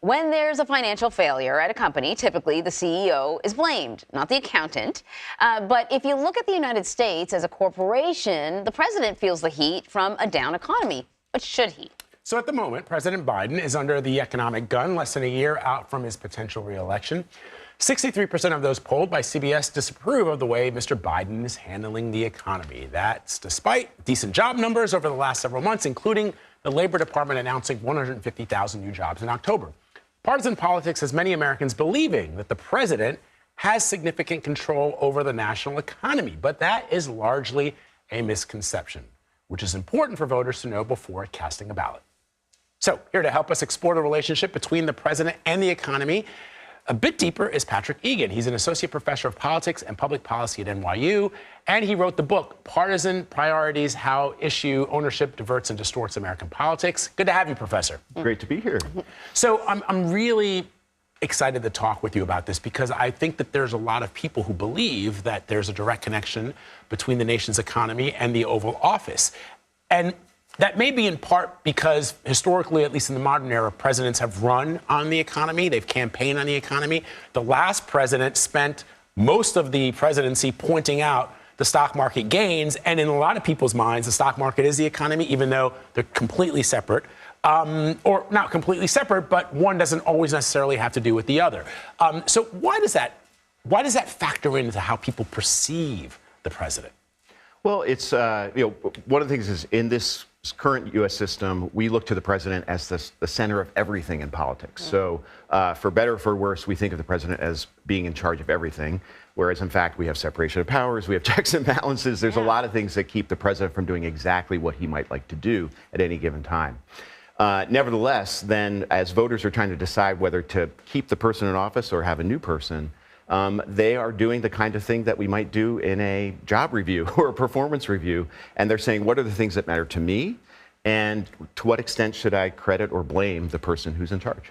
When there's a financial failure at a company, typically the CEO is blamed, not the accountant. But if you look at the United States as a corporation, the president feels the heat from a down economy. But should he? So at the moment, President Biden is under the economic gun, less than a year out from his potential re-election. 63% of those polled by CBS disapprove of the way Mr. Biden is handling the economy. That's despite decent job numbers over the last several months, including the Labor Department announcing 150,000 new jobs in October. Partisan politics has many Americans believing that the president has significant control over the national economy, but that is largely a misconception, which is important for voters to know before casting a ballot. So here to help us explore the relationship between the president and the economy a bit deeper is Patrick Egan. He's an associate professor of politics and public policy at NYU, and he wrote the book, Partisan Priorities, How Issue Ownership Diverts and Distorts American Politics. Good to have you, Professor. Great to be here. So I'm really excited to talk with you about this because I think that there's a lot of people who believe that there's a direct connection between the nation's economy and the Oval Office. And that may be in part because historically, at least in the modern era, presidents have run on the economy. They've campaigned on the economy. The last president spent most of the presidency pointing out the stock market gains. And in a lot of people's minds, the stock market is the economy, even though they're completely separate. Or not completely separate, but one doesn't always necessarily have to do with the other. So why does that factor into how people perceive the president? Well, it's, one of the things is in this current U.S. system, we look to the president as the center of everything in politics. So for better or for worse, we think of the president as being in charge of everything, whereas in fact, we have separation of powers, we have checks and balances. There's a lot of things that keep the president from doing exactly what he might like to do at any given time. Nevertheless, then, as voters are trying to decide whether to keep the person in office or have a new person, they are doing the kind of thing that we might do in a job review or a performance review. And they're saying, what are the things that matter to me? And to what extent should I credit or blame the person who's in charge?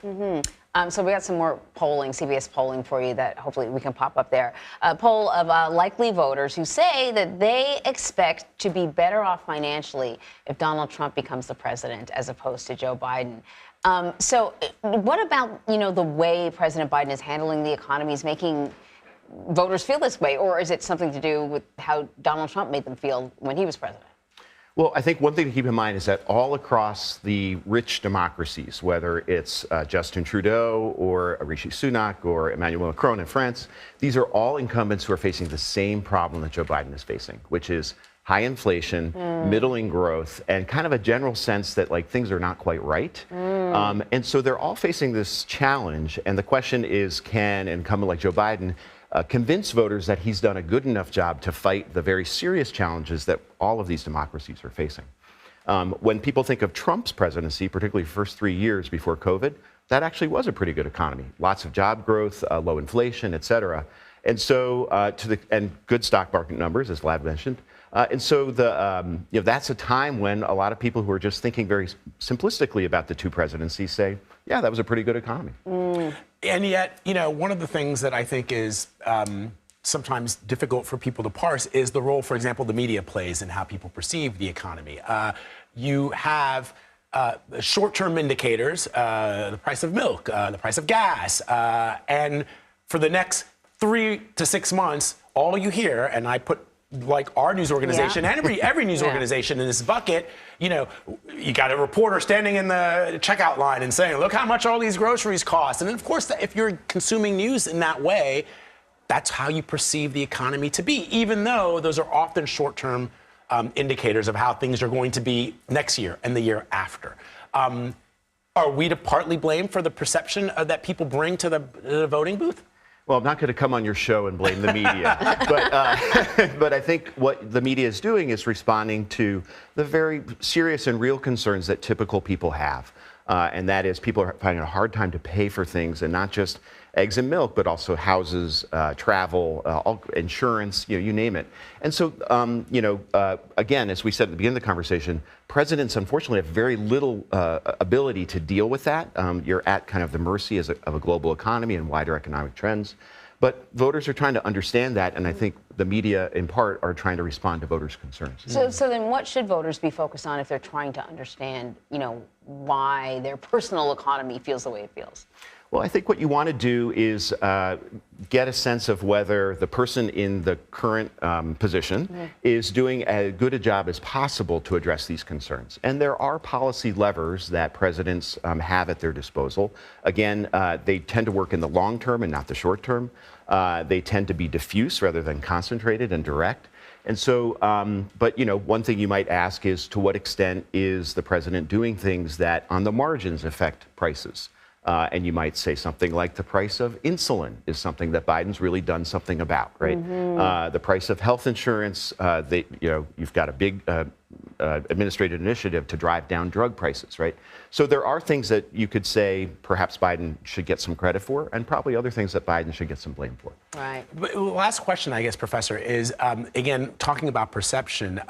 So we got some more polling, CBS polling for you that hopefully we can pop up there. A poll of likely voters who say that they expect to be better off financially if Donald Trump becomes the president as opposed to Joe Biden. So what about, the way President Biden is handling the economy is making voters feel this way? Or is it something to do with how Donald Trump made them feel when he was president? Well, I think one thing to keep in mind is that all across the rich democracies, whether it's Justin Trudeau or Rishi Sunak or Emmanuel Macron in France, these are all incumbents who are facing the same problem that Joe Biden is facing, which is high inflation, middling growth, and kind of a general sense that things are not quite right. And so they're all facing this challenge. And the question is, can an incumbent like Joe Biden convince voters that he's done a good enough job to fight the very serious challenges that all of these democracies are facing? When people think of Trump's presidency, particularly the first 3 years before COVID, that actually was a pretty good economy. Lots of job growth, low inflation, et cetera. And so, and good stock market numbers, as Vlad mentioned. And so that's a time when a lot of people who are just thinking very simplistically about the two presidencies say, yeah, that was a pretty good economy. And yet, one of the things that I think is sometimes difficult for people to parse is the role, for example, the media plays in how people perceive the economy. You have short-term indicators, the price of milk, the price of gas, and for the next 3 to 6 months, all you hear, and I put our news organization and every news organization in this bucket, you got a reporter standing in the checkout line and saying, look how much all these groceries cost. And then, of course, if you're consuming news in that way, that's how you perceive the economy to be, even though those are often short-term indicators of how things are going to be next year and the year after. Are we to partly blame for the perception that people bring to the voting booth? Well, I'm not going to come on your show and blame the media, but I think what the media is doing is responding to the very serious and real concerns that typical people have. And that is people are finding a hard time to pay for things, and not just eggs and milk, but also houses, travel, insurance, you name it. And so, again, as we said at the beginning of the conversation, presidents unfortunately have very little ability to deal with that. You're at kind of the mercy of a global economy and wider economic trends. But voters are trying to understand that, and I think the media, in part, are trying to respond to voters' concerns. So then what should voters be focused on if they're trying to understand, why their personal economy feels the way it feels? Well, I think what you want to do is get a sense of whether the person in the current position is doing as good a job as possible to address these concerns. And there are policy levers that presidents have at their disposal. Again, they tend to work in the long term and not the short term. They tend to be diffuse rather than concentrated and direct. And so, but one thing you might ask is, to what extent is the president doing things that on the margins affect prices? And you might say something like the price of insulin is something that Biden's really done something about, right? The price of health insurance, you've got a big administrative initiative to drive down drug prices, right? So there are things that you could say perhaps Biden should get some credit for, and probably other things that Biden should get some blame for. Right. But last question, I guess, Professor, is, again, talking about perception.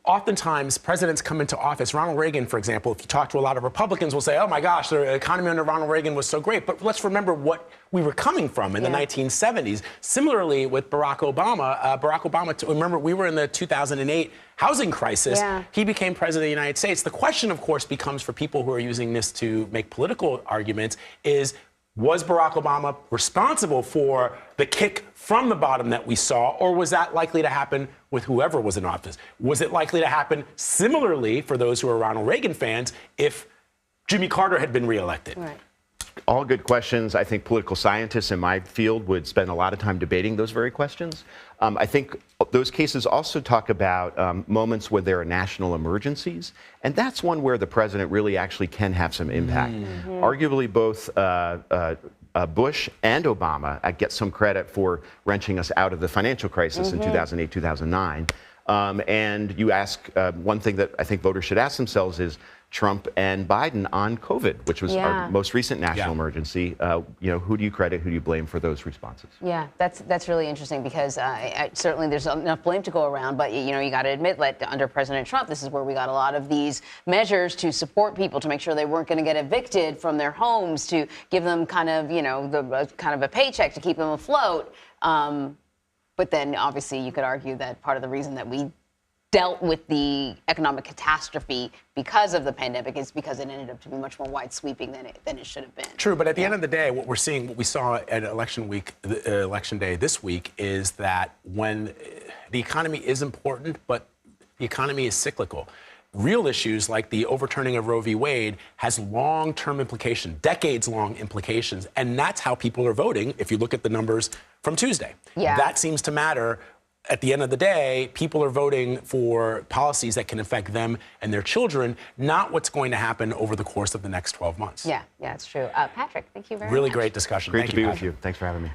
Oftentimes, presidents come into office. Ronald Reagan, for example, if you talk to a lot of Republicans, will say, oh my gosh, the economy under Ronald Reagan was so great. But let's remember what we were coming from in the 1970s. Similarly, with Barack Obama, remember, we were in the 2008 housing crisis. He became president of the United States. The question, of course, becomes for people who are using this to make political arguments is, was Barack Obama responsible for the kick from the bottom that we saw, or was that likely to happen with whoever was in office? Was it likely to happen similarly, for those who are Ronald Reagan fans, if Jimmy Carter had been reelected? Right. All good questions. I think political scientists in my field would spend a lot of time debating those very questions. I think those cases also talk about moments where there are national emergencies, and that's one where the president really actually can have some impact. Arguably, both Bush and Obama get some credit for wrenching us out of the financial crisis in 2008, 2009. And you ask, one thing that I think voters should ask themselves is, Trump and Biden on COVID, which was our most recent national emergency. Who do you credit, who do you blame for those responses? Yeah, that's really interesting, because certainly there's enough blame to go around, but you got to admit that under President Trump, this is where we got a lot of these measures to support people, to make sure they weren't going to get evicted from their homes, to give them kind of a paycheck to keep them afloat. But then obviously you could argue that part of the reason that we dealt with the economic catastrophe because of the pandemic is because it ended up to be much more wide sweeping than it should have been. True, but at the end of the day, what we saw at election day this week, is that when the economy is important, but the economy is cyclical. Real issues like the overturning of Roe v. Wade has long-term implications, decades-long implications, and that's how people are voting if you look at the numbers from Tuesday. That seems to matter. At the end of the day, people are voting for policies that can affect them and their children, not what's going to happen over the course of the next 12 months. Yeah, it's true. Patrick, thank you very much. Really great discussion. Great to be with you. Thanks for having me.